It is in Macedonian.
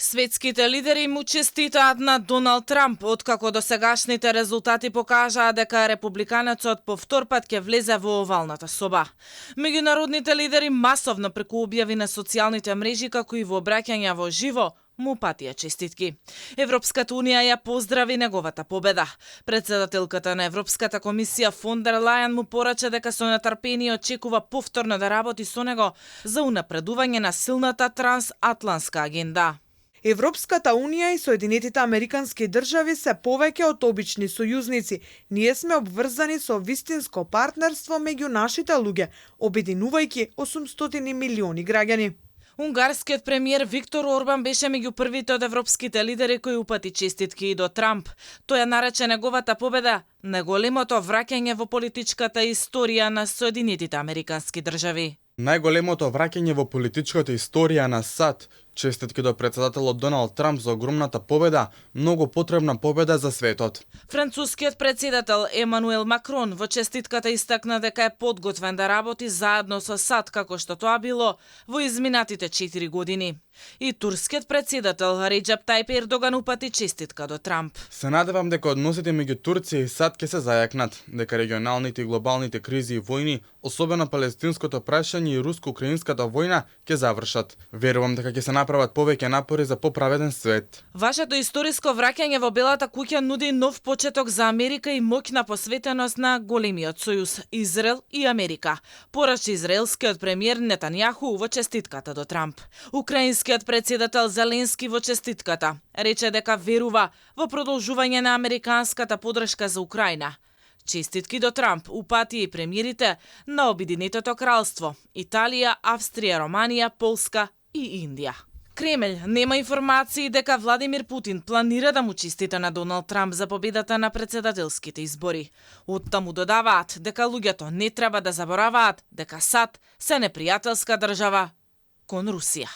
Светските лидери му честитаат на Доналд Трамп, откако досегашните резултати покажаа дека републиканецот по втор пат ќе влезе во овалната соба. Меѓународните лидери масовно преку објави на социјалните мрежи, како и во обраќања во живо, му патија честитки. Европската унија ја поздрави неговата победа. Председателката на Европската комисија фон дер Лајен му порача дека со нетрпение очекува повторно да работи со него за унапредување на силната трансатлантска агенда. Европската унија и Соединетите Американски држави се повеќе од обични сојузници. Ние сме обврзани со вистинско партнерство меѓу нашите луѓе, обединувајќи 800 милиони граѓани. Унгарскиот премиер Виктор Орбан беше меѓу првите од европските лидери кои упати честитки и до Трамп. Тој ја нарече неговата победа најголемото враќање во политичката историја на Соединетите Американски држави. Најголемото враќање во политичката историја на САД. Честитки до председателот Доналд Трамп за огромната победа, многу потребна победа за светот. Францускиот председател Емануел Макрон во честитката истакна дека е подготвен да работи заедно со САД како што тоа било во изминатите 4 години. И турскиот председател Реджеп Тајип Ердоган упати честитка до Трамп. Се надевам дека односите меѓу Турција и САД ќе се зајакнат, дека регионалните и глобалните кризи и војни, особено палестинското прашање и руско-украинската војна, ќе завршат. Верувам дека ќе се направат повеќе напори за поправеден свет. Вашето историско враќање во Белата куќа нуди нов почеток за Америка и моќна посветеност на големиот сојуз Израел и Америка, порача израелскиот премиер Нетањаху во честитката до Трамп. Украинскиот председател Зеленски во честитката рече дека верува во продолжување на американската поддршка за Украина. Честитки до Трамп упати и премиерите на Обединетото кралство, Италија, Австрија, Романија, Полска и Индија. Кремљ нема информации дека Владимир Путин планира да му честита на Доналд Трамп за победата на председателските избори. Оттаму додаваат дека луѓето не треба да забораваат дека САД се непријателска држава кон Русија.